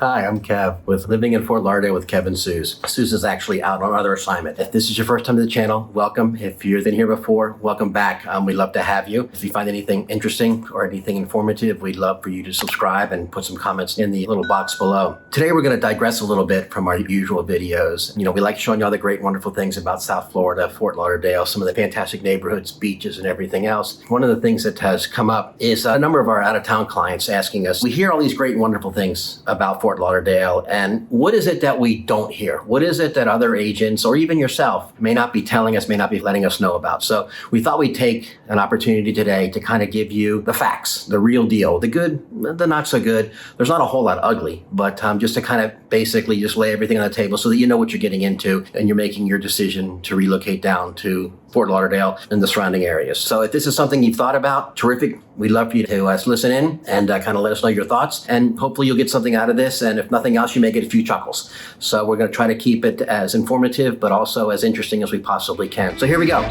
Hi, I'm Kev with Living in Fort Lauderdale with Kev and Suze. Suze is actually out on other assignment. If this is your first time to the channel, welcome. If you've been here before, welcome back. We'd love to have you. If you find anything interesting or anything informative, we'd love for you to subscribe and put some comments in the little box below. Today, we're going to digress a little bit from our usual videos. You know, we like showing you all the great, wonderful things about South Florida, Fort Lauderdale, some of the fantastic neighborhoods, beaches, and everything else. One of the things that has come up is a number of our out-of-town clients asking us, we hear all these great, wonderful things about Fort Lauderdale, and what is it that we don't hear? What is it that other agents or even yourself may not be telling us, may not be letting us know about? So we thought we'd take an opportunity today to kind of give you the facts, the real deal, the good, the not so good. There's not a whole lot ugly, but just to kind of basically just lay everything on the table so that you know what you're getting into and you're making your decision to relocate down to Fort Lauderdale and the surrounding areas. So if this is something you've thought about, terrific. We'd love for you to listen in and kind of let us know your thoughts. And hopefully you'll get something out of this. And if nothing else, you may get a few chuckles. So we're going to try to keep it as informative, but also as interesting as we possibly can. So here we go.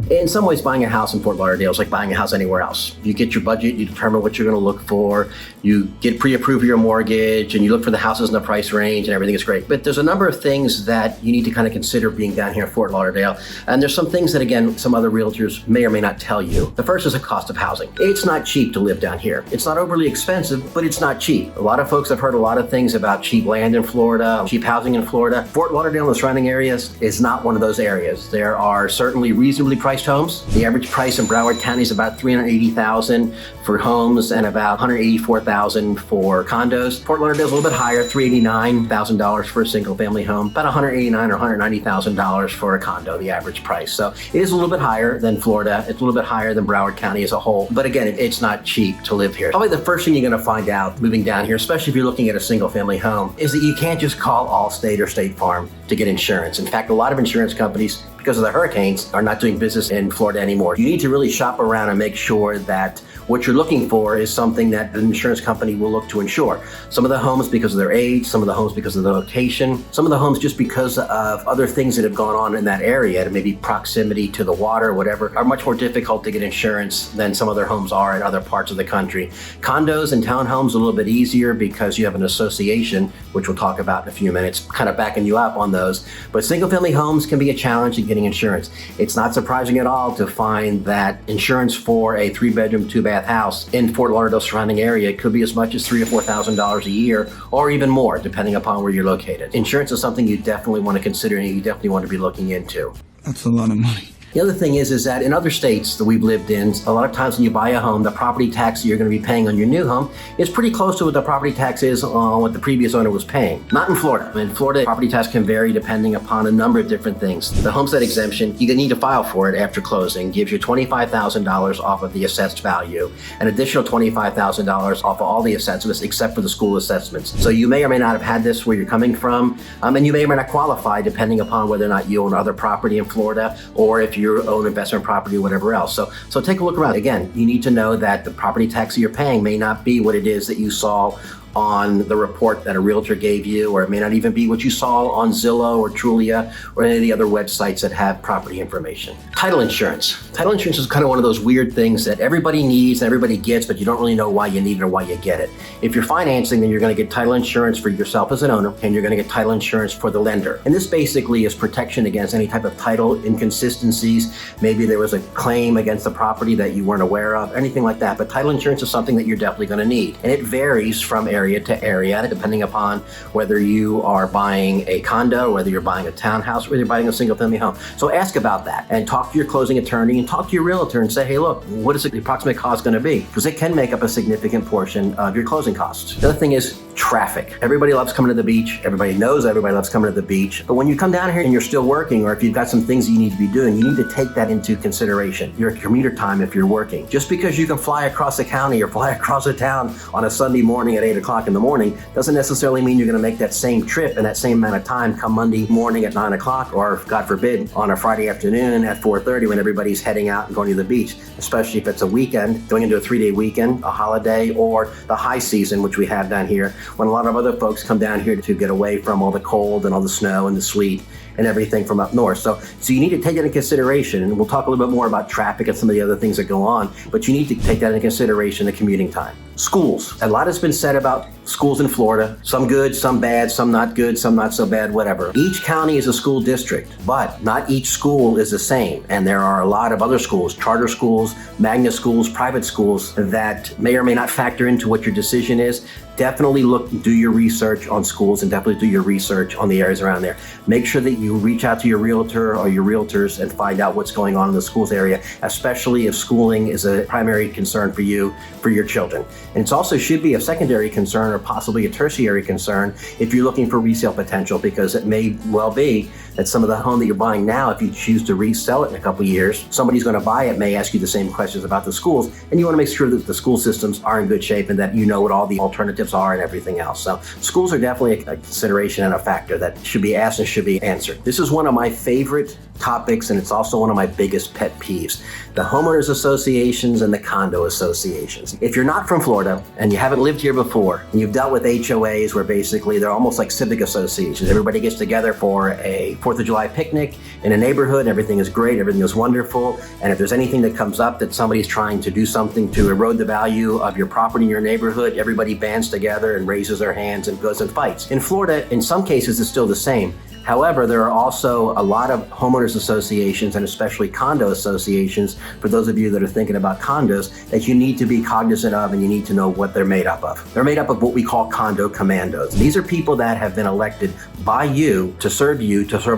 In some ways, buying a house in Fort Lauderdale is like buying a house anywhere else. You get your budget, you determine what you're going to look for, you get pre-approved your mortgage, and you look for the houses in the price range, and everything is great. But there's a number of things that you need to kind of consider being down here in Fort Lauderdale. And there's some things that, again, some other realtors may or may not tell you. The first is the cost of housing. It's not cheap to live down here. It's not overly expensive, but it's not cheap. A lot of folks have heard a lot of things about cheap land in Florida, cheap housing in Florida. Fort Lauderdale and the surrounding areas is not one of those areas. There are certainly reasonably priced homes. The average price in Broward County is about $380,000 for homes and about $184,000 for condos. Fort Lauderdale is a little bit higher, $389,000 for a single family home, about $189,000 or $190,000 for a condo, the average price. So it is a little bit higher than Florida. It's a little bit higher than Broward County as a whole. But again, it's not cheap to live here. Probably the first thing you're going to find out moving down here, especially if you're looking at a single family home, is that you can't just call Allstate or State Farm to get insurance. In fact, a lot of insurance companies, because of the hurricanes, are not doing business in Florida anymore. You need to really shop around and make sure that what you're looking for is something that the insurance company will look to insure. Some of the homes because of their age, some of the homes because of the location, some of the homes just because of other things that have gone on in that area, maybe proximity to the water, whatever, are much more difficult to get insurance than some other homes are in other parts of the country. Condos and townhomes are a little bit easier because you have an association, which we'll talk about in a few minutes, kind of backing you up on those. But single family homes can be a challenge in getting insurance. It's not surprising at all to find that insurance for a 3-bedroom, 2-bath house in Fort Lauderdale surrounding area could be as much as $3,000 or $4,000 a year, or even more, depending upon where you're located. Insurance is something you definitely want to consider and you definitely want to be looking into. That's a lot of money. The other thing is that in other states that we've lived in, a lot of times when you buy a home, the property tax that you're going to be paying on your new home is pretty close to what the property tax is on what the previous owner was paying. Not in Florida. In Florida, property tax can vary depending upon a number of different things. The homestead exemption, you need to file for it after closing, gives you $25,000 off of the assessed value, an additional $25,000 off of all the assessments except for the school assessments. So you may or may not have had this where you're coming from, and you may or may not qualify depending upon whether or not you own other property in Florida or if you own investment property or whatever else. So take a look around. Again, you need to know that the property tax that you're paying may not be what it is that you saw on the report that a realtor gave you, or it may not even be what you saw on Zillow or Trulia or any of the other websites that have property information. Title insurance. Title insurance is kind of one of those weird things that everybody needs and everybody gets, but you don't really know why you need it or why you get it. If you're financing, then you're going to get title insurance for yourself as an owner, and you're going to get title insurance for the lender. And this basically is protection against any type of title inconsistencies. Maybe there was a claim against the property that you weren't aware of, anything like that. But title insurance is something that you're definitely going to need. And it varies from area to area, depending upon whether you are buying a condo, whether you're buying a townhouse, whether you're buying a single family home. So ask about that and talk to your closing attorney and talk to your realtor and say, hey, look, what is the approximate cost going to be? Because it can make up a significant portion of your closing costs. The other thing is traffic. Everybody loves coming to the beach. Everybody knows everybody loves coming to the beach. But when you come down here and you're still working, or if you've got some things you need to be doing, you need to take that into consideration. Your commuter time if you're working. Just because you can fly across the county or fly across the town on a Sunday morning at 8 o'clock in the morning doesn't necessarily mean you're going to make that same trip in that same amount of time come Monday morning at 9 o'clock, or God forbid, on a Friday afternoon at 4:30 when everybody's heading out and going to the beach, especially if it's a weekend, going into a 3-day weekend, a holiday, or the high season, which we have down here, when a lot of other folks come down here to get away from all the cold and all the snow and the sleet and everything from up north. So you need to take that into consideration, and we'll talk a little bit more about traffic and some of the other things that go on, but you need to take that into consideration, the commuting time. Schools. A lot has been said about schools in Florida, some good, some bad, some not good, some not so bad, whatever. Each county is a school district, but not each school is the same. And there are a lot of other schools, charter schools, magnet schools, private schools that may or may not factor into what your decision is. Definitely do your research on schools, and definitely do your research on the areas around there. Make sure that you reach out to your realtor or your realtors and find out what's going on in the schools area, especially if schooling is a primary concern for you, for your children. And it also should be a secondary concern or possibly a tertiary concern if you're looking for resale potential, because it may well be that some of the home that you're buying now, if you choose to resell it in a couple of years, somebody's going to buy it, may ask you the same questions about the schools, and you want to make sure that the school systems are in good shape and that you know what all the alternatives are and everything else. So schools are definitely a consideration and a factor that should be asked and should be answered. This is one of my favorite topics, and it's also one of my biggest pet peeves: the homeowners associations and the condo associations. If you're not from Florida and you haven't lived here before, and you've dealt with HOAs where basically they're almost like civic associations, everybody gets together for a 4th of July picnic in a neighborhood, and everything is great, everything is wonderful, and if there's anything that comes up that somebody's trying to do something to erode the value of your property in your neighborhood, everybody bands together and raises their hands and goes and fights. In Florida, in some cases, it's still the same. However, there are also a lot of homeowners associations, and especially condo associations, for those of you that are thinking about condos, that you need to be cognizant of, and you need to know what they're made up of. They're made up of what we call condo commandos. These are people that have been elected by you to serve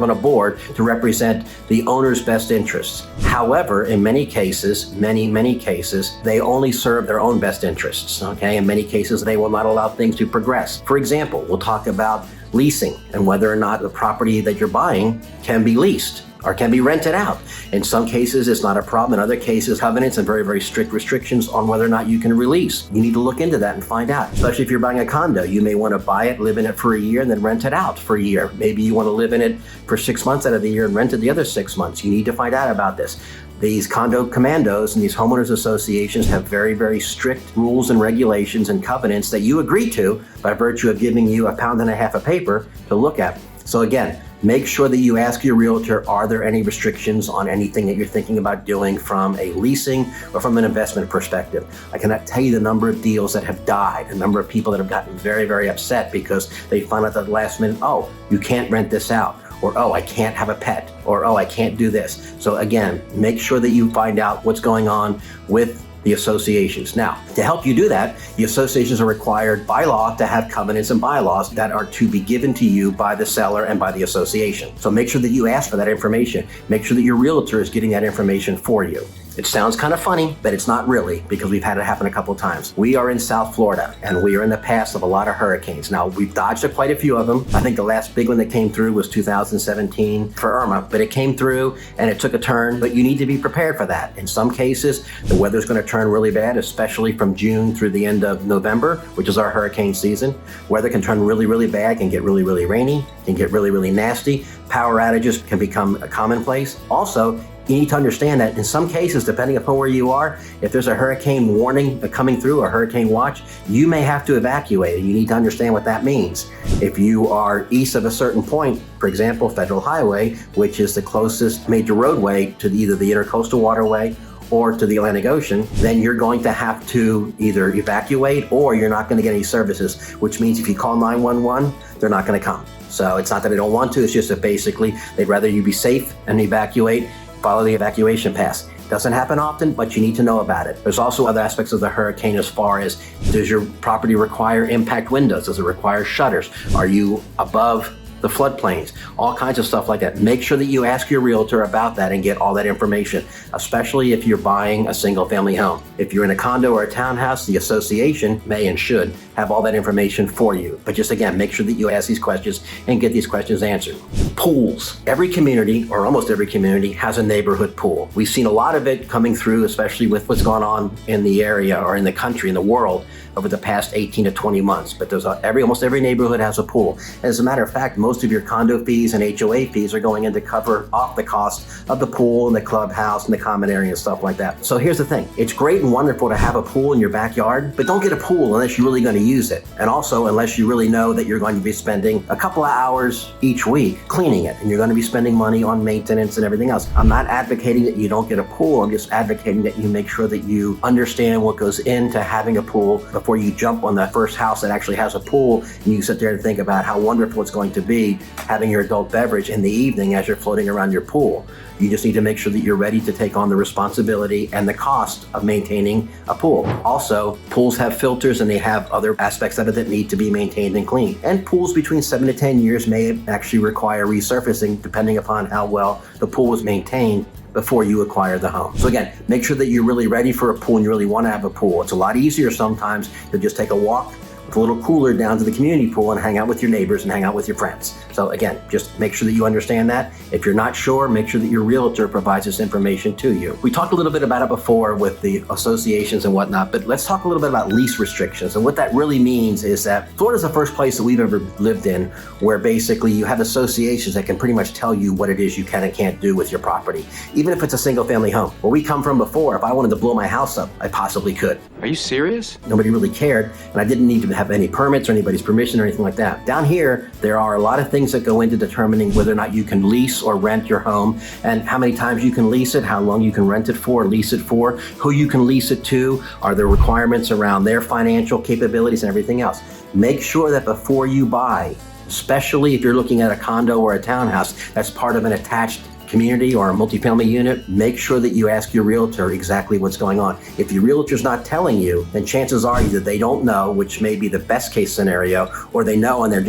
on a board to represent the owner's best interests. However, in many cases, many cases, they only serve their own best interests, okay? In many cases, they will not allow things to progress. For example, we'll talk about leasing and whether or not the property that you're buying can be leased or can be rented out. In some cases, it's not a problem. In other cases, covenants and very, very strict restrictions on whether or not you can release. You need to look into that and find out. Especially if you're buying a condo, you may want to buy it, live in it for a year, and then rent it out for a year. Maybe you want to live in it for 6 months out of the year and rent it the other 6 months. You need to find out about this. These condo commandos and these homeowners associations have very, very strict rules and regulations and covenants that you agree to by virtue of giving you 1.5 pounds of paper to look at. So again, make sure that you ask your realtor, are there any restrictions on anything that you're thinking about doing from a leasing or from an investment perspective? I cannot tell you the number of deals that have died, the number of people that have gotten very, very upset because they found out at the last minute, oh, you can't rent this out. Or, oh, I can't have a pet, or, oh, I can't do this. So again, make sure that you find out what's going on with the associations. Now, to help you do that, the associations are required by law to have covenants and bylaws that are to be given to you by the seller and by the association. So make sure that you ask for that information. Make sure that your realtor is getting that information for you. It sounds kind of funny, but it's not really, because we've had it happen a couple of times. We are in South Florida, and we are in the path of a lot of hurricanes. Now, we've dodged quite a few of them. I think the last big one that came through was 2017 for Irma, but it came through and it took a turn, but you need to be prepared for that. In some cases, the weather's going to turn really bad, especially from June through the end of November, which is our hurricane season. Weather can turn really, really bad, can get really, really rainy, can get really, really nasty. Power outages can become a commonplace. Also, you need to understand that in some cases, depending upon where you are, if there's a hurricane warning coming through, a hurricane watch, you may have to evacuate. You need to understand what that means. If you are east of a certain point, for example, Federal Highway, which is the closest major roadway to either the Intercoastal Waterway or to the Atlantic Ocean, then you're going to have to either evacuate or you're not going to get any services, which means if you call 911, they're not going to come. So it's not that they don't want to, it's just that basically they'd rather you be safe and evacuate, follow the evacuation pass. Doesn't happen often, but you need to know about it. There's also other aspects of the hurricane as far as, does your property require impact windows? Does it require shutters? Are you above the floodplains, all kinds of stuff like that. Make sure that you ask your realtor about that and get all that information, especially if you're buying a single family home. If you're in a condo or a townhouse, the association may and should have all that information for you. But just again, make sure that you ask these questions and get these questions answered. Pools. Every community, or almost every community, has a neighborhood pool. We've seen a lot of it coming through, especially with what's gone on in the area or in the country, in the world, over the past 18 to 20 months. But there's almost every neighborhood has a pool. As a matter of fact, most of your condo fees and HOA fees are going in to cover off the cost of the pool and the clubhouse and the common area and stuff like that. So here's the thing. It's great and wonderful to have a pool in your backyard, but don't get a pool unless you're really going to use it. And also unless you really know that you're going to be spending a couple of hours each week cleaning it, and you're going to be spending money on maintenance and everything else. I'm not advocating that you don't get a pool. I'm just advocating that you make sure that you understand what goes into having a pool before you jump on the first house that actually has a pool, and you sit there and think about how wonderful it's going to be having your adult beverage in the evening as you're floating around your pool. You just need to make sure that you're ready to take on the responsibility and the cost of maintaining a pool. Also, pools have filters and they have other aspects of it that need to be maintained and cleaned. And pools between 7 to 10 years may actually require resurfacing depending upon how well the pool was maintained before you acquire the home. So again, make sure that you're really ready for a pool and you really want to have a pool. It's a lot easier sometimes to just take a walk with a little cooler down to the community pool and hang out with your neighbors and hang out with your friends. So again, just make sure that you understand that. If you're not sure, make sure that your realtor provides this information to you. We talked a little bit about it before with the associations and whatnot, but let's talk a little bit about lease restrictions. And what that really means is that Florida's the first place that we've ever lived in where basically you have associations that can pretty much tell you what it is you can and can't do with your property, even if it's a single family home. Where we come from before, if I wanted to blow my house up, I possibly could. Are you serious? Nobody really cared, and I didn't need to have any permits or anybody's permission or anything like that. Down here, there are a lot of things that go into determining whether or not you can lease or rent your home, and how many times you can lease it, how long you can rent it for, lease it for, who you can lease it to, are there requirements around their financial capabilities and everything else. Make sure that before you buy, especially if you're looking at a condo or a townhouse that's part of an attached community or a multifamily unit, make sure that you ask your realtor exactly what's going on. If your realtor's not telling you, then chances are either they don't know, which may be the best case scenario, or they know and they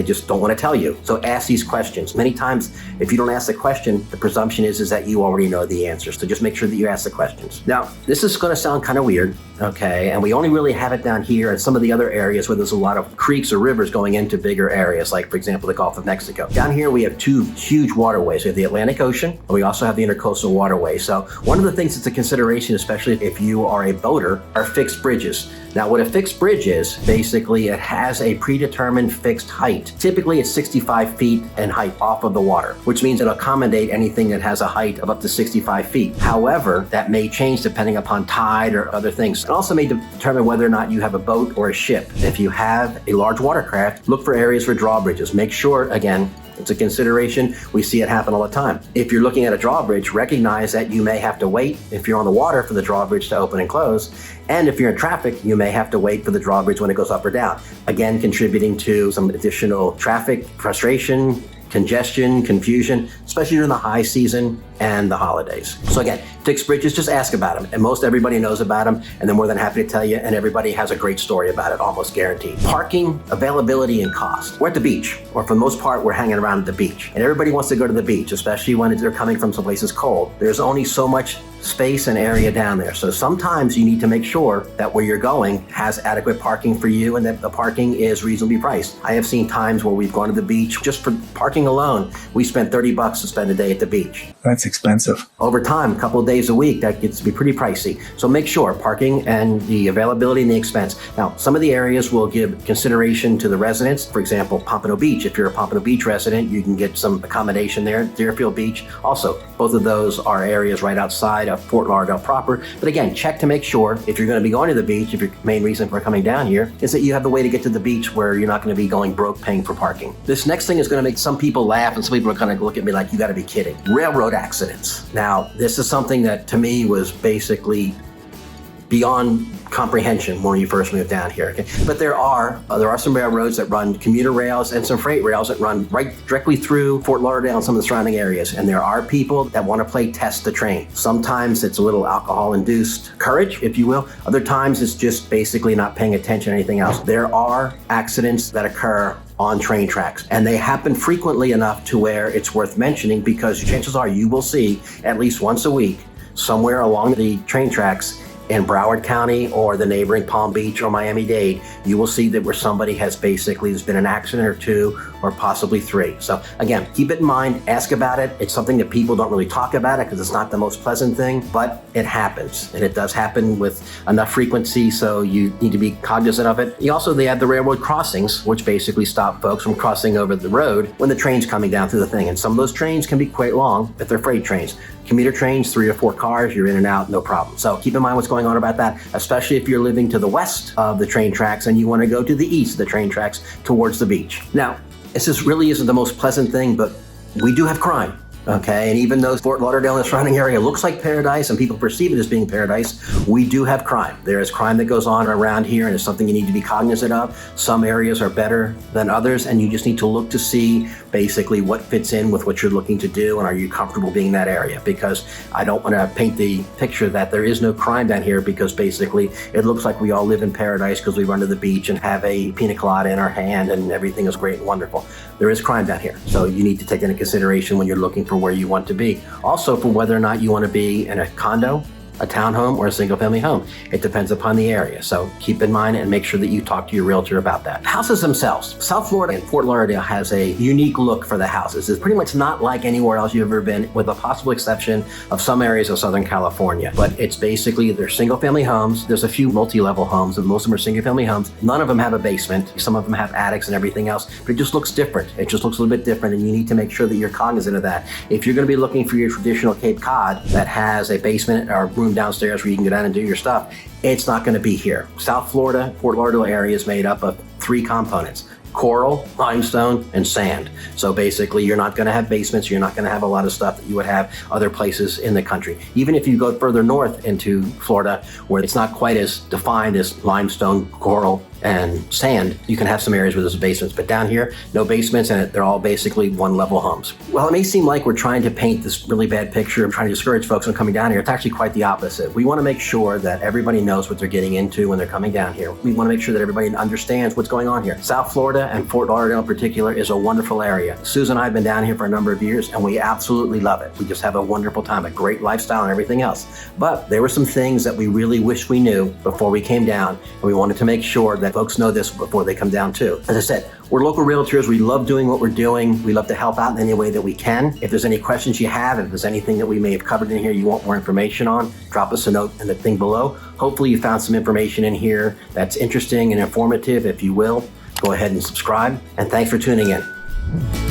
just don't want to tell you. So ask these questions. Many times, if you don't ask the question, the presumption is that you already know the answers. So just make sure that you ask the questions. Now, this is going to sound kind of weird, okay? And we only really have it down here and some of the other areas where there's a lot of creeks or rivers going into bigger areas, like, for example, the Gulf of Mexico. Down here, we have two huge waterways. We have the Atlantic Ocean, and we also have the Intercoastal Waterway. So one of the things that's a consideration, especially if you are a boater, are fixed bridges. Now, what a fixed bridge is, basically, it has a predetermined fixed height. Typically, it's 65 feet in height off of the water, which means it'll accommodate anything that has a height of up to 65 feet. However, that may change depending upon tide or other things. It also may determine whether or not you have a boat or a ship. If you have a large watercraft, look for areas for drawbridges. Make sure, again, it's a consideration. We see it happen all the time. If you're looking at a drawbridge, recognize that you may have to wait if you're on the water for the drawbridge to open and close. And if you're in traffic, you may have to wait for the drawbridge when it goes up or down. Again, contributing to some additional traffic frustration, congestion, confusion, especially during the high season and the holidays. So again, fixed bridges, just ask about them. And most everybody knows about them, and they're more than happy to tell you, and everybody has a great story about it, almost guaranteed. Parking, availability, and cost. We're at the beach, or for the most part, we're hanging around at the beach. And everybody wants to go to the beach, especially when they're coming from some places cold. There's only so much space and area down there. So sometimes you need to make sure that where you're going has adequate parking for you and that the parking is reasonably priced. I have seen times where we've gone to the beach just for parking alone. We spent $30 to spend a day at the beach. That's expensive. Over time, a couple of days a week, that gets to be pretty pricey. So make sure parking and the availability and the expense. Now, some of the areas will give consideration to the residents. For example, Pompano Beach. If you're a Pompano Beach resident, you can get some accommodation there. Deerfield Beach. Also, both of those are areas right outside of Fort Lauderdale proper. But again, check to make sure if you're going to be going to the beach, if your main reason for coming down here is that you have the way to get to the beach where you're not going to be going broke paying for parking. This next thing is going to make some people laugh and some people are going to look at me like, you got to be kidding. Railroad accidents. Now, this is something that to me was basically beyond comprehension when you first moved down here. Okay? But there are some railroads that run commuter rails and some freight rails that run right directly through Fort Lauderdale and some of the surrounding areas. And there are people that want to play test the train. Sometimes it's a little alcohol-induced courage, if you will. Other times it's just basically not paying attention to anything else. There are accidents that occur on train tracks. And they happen frequently enough to where it's worth mentioning, because chances are you will see at least once a week somewhere along the train tracks in Broward County or the neighboring Palm Beach or Miami-Dade, you will see that where somebody has basically, there's been an accident or two or possibly three. So again, keep it in mind, ask about it. It's something that people don't really talk about it because it's not the most pleasant thing, but it happens. And it does happen with enough frequency, so you need to be cognizant of it. They have the railroad crossings, which basically stop folks from crossing over the road when the train's coming down through the thing. And some of those trains can be quite long if they're freight trains. Commuter trains, 3 or 4 cars, you're in and out, no problem. So keep in mind what's going on about that, especially if you're living to the west of the train tracks and you want to go to the east of the train tracks towards the beach. Now, this really isn't the most pleasant thing, but we do have crime. Okay, and even though Fort Lauderdale and the surrounding area looks like paradise and people perceive it as being paradise, we do have crime. There is crime that goes on around here, and it's something you need to be cognizant of. Some areas are better than others, and you just need to look to see basically what fits in with what you're looking to do, and are you comfortable being in that area? Because I don't want to paint the picture that there is no crime down here, because basically it looks like we all live in paradise because we run to the beach and have a pina colada in our hand and everything is great and wonderful. There is crime down here, so you need to take that into consideration when you're looking for where you want to be. Also, for whether or not you want to be in a condo, a townhome, or a single-family home. It depends upon the area. So keep in mind and make sure that you talk to your realtor about that. Houses themselves. South Florida and Fort Lauderdale has a unique look for the houses. It's pretty much not like anywhere else you've ever been, with a possible exception of some areas of Southern California. But it's basically, they're single-family homes. There's a few multi-level homes, and most of them are single-family homes. None of them have a basement. Some of them have attics and everything else, but it just looks different. It just looks a little bit different, and you need to make sure that you're cognizant of that. If you're going to be looking for your traditional Cape Cod that has a basement or a room downstairs where you can go down and do your stuff, it's not going to be here. South Florida, Fort Lauderdale area is made up of 3 components: coral, limestone, and sand. So basically, you're not going to have basements. You're not going to have a lot of stuff that you would have other places in the country. Even if you go further north into Florida, where it's not quite as defined as limestone, coral, and sand, you can have some areas where there's basements, but down here, no basements, and they're all basically one-level homes. Well, it may seem like we're trying to paint this really bad picture and trying to discourage folks from coming down here. It's actually quite the opposite. We want to make sure that everybody knows what they're getting into when they're coming down here. We want to make sure that everybody understands what's going on here. South Florida and Fort Lauderdale in particular is a wonderful area. Susan and I have been down here for a number of years, and we absolutely love it. We just have a wonderful time, a great lifestyle and everything else. But there were some things that we really wish we knew before we came down, and we wanted to make sure that folks know this before they come down too. As I said, we're local realtors. We love doing what we're doing. We love to help out in any way that we can. If there's any questions you have, if there's anything that we may have covered in here you want more information on, drop us a note in the thing below. Hopefully you found some information in here that's interesting and informative. If you will, go ahead and subscribe. And thanks for tuning in.